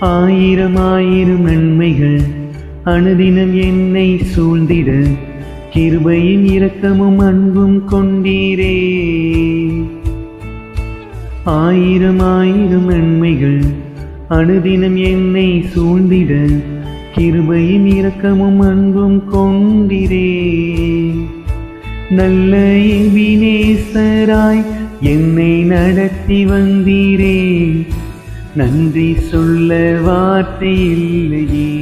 ஆயிரம் ஆயிரம் நன்மைகள் அனுதினம் என்னை சூழ்ந்திட கிருபையும் இரக்கமும் அன்பும் கொண்டீரே. ஆயிரம் ஆயிரம் நன்மைகள் அனுதினம் என்னை சூழ்ந்திட கிருபையும் இரக்கமும் அன்பும் கொண்டீரே. நல்ல எபினேசராய் என்னை நடத்தி வந்தீரே, நன்றி சொல்ல வார்த்தை இல்லையே.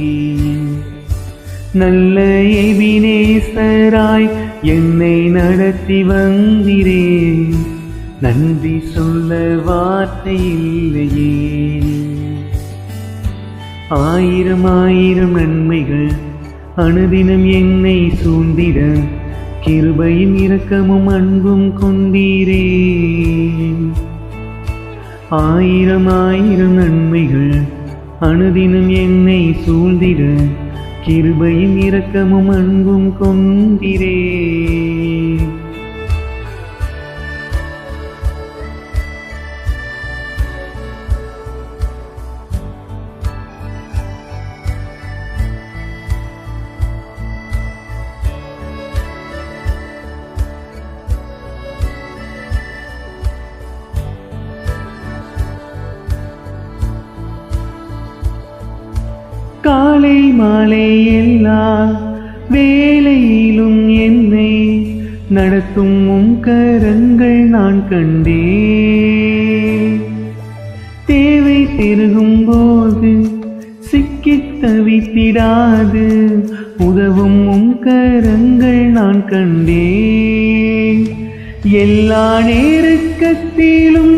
நல்ல எபினேசராய் என்னை நடத்தி வந்தீரே, நன்றி சொல்ல வார்த்தை இல்லையே. ஆயிரம் ஆயிரம் நன்மைகள் அனுதினம் என்னை சூழ்ந்திட கிருபையும் இரக்கமும் அன்பும் கொண்டீரே. ஆயிரம் ஆயிரம் நன்மைகள் அனுதினம் என்னை சூழ்ந்திட கிருபையும் இரக்கமும் அன்பும் கொண்டீரே. காலை மாலை எல்லா வேளையிலும் என்னை நடத்தும் உம் கரங்கள் நான் கண்டே. தேவை பெருகும் போது சிக்கித் தவித்திடாது உதவும் உம் கரங்கள் நான் கண்டே. எல்லா நெருக்கத்திலும்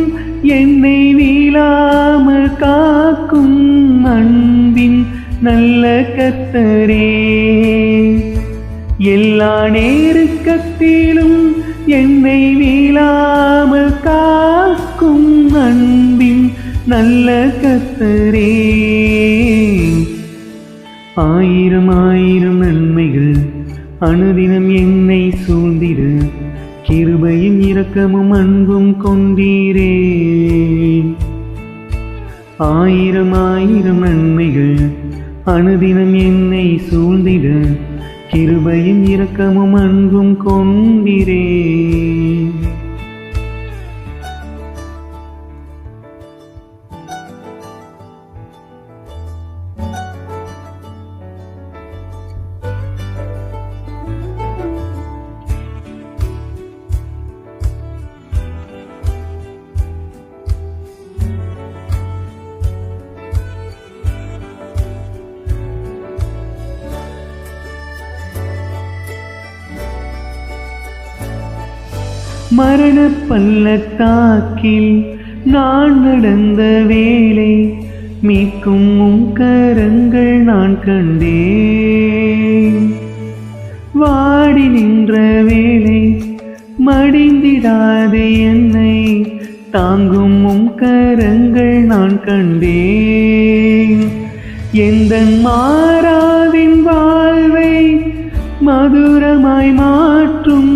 என்னை வீழாமல் காக்கும் அன்பின் நல்ல கர்த்தரே. எல்லா நெருக்கத்திலும் என்னை வீழாமல் காக்கும் அன்பின் நல்ல கர்த்தரே. ஆயிரம் ஆயிரம் நன்மைகள் அனுதினம் என்னை சூழ்ந்திட கிருபையும் இரக்கமும் அன்பும் கொண்டீரே. ஆயிரம் ஆயிரம் நன்மைகள் அனுதினம் என்னை சூழ்ந்திட கிருபையும் இரக்கமும் அன்பும் கொண்டீரே. மரண பள்ளத்தாக்கில் நான் நடந்த வேளை மீட்கும் உம் கரங்கள் நான் கண்டேன். வாடி நின்ற வேளை மடிந்திடாது என்னை தாங்கும் உம் கரங்கள் நான் கண்டேன். எந்தன் மாறாவின் வாழ்வை மதுரமாய் மாற்றும்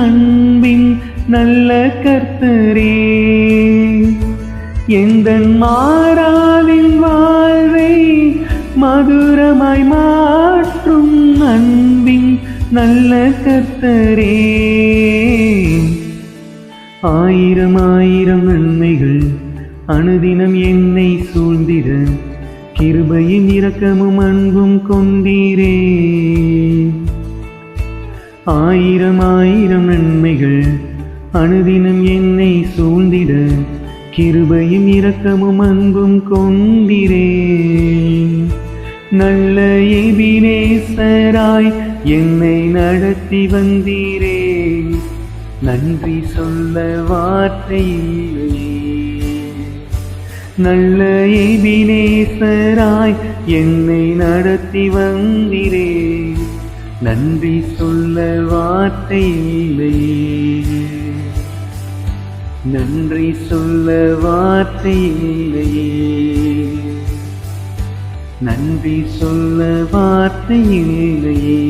அன்பின் நல்ல கர்த்தரே. எந்தன் மாறாவின் வாழ்வை மதுரமாய் மாற்றும் அன்பின் நல்ல கர்த்தரே. ஆயிரம் ஆயிரம் நன்மைகள் அனுதினம் என்னை சூழ்ந்திட கிருபையும் இரக்கமும் அன்பும் கொண்டீரே. ஆயிரம் ஆயிரம் நன்மைகள் அனுதினம் என்னை சூழ்ந்திட கிருபையும் இரக்கமும் அன்பும் கொண்டீரே. நல்ல எபினேசராய் என்னை நடத்தி வந்தீரே, நன்றி சொல்ல வார்த்தை இல்லையே. நல்ல எபினேசராய் என்னை நடத்தி வந்தீரே, நன்றி சொல்ல வார்த்தை இல்லையே. நன்றி சொல்ல வார்த்தை இல்லையே. நன்றி சொல்ல வார்த்தை இல்லையே.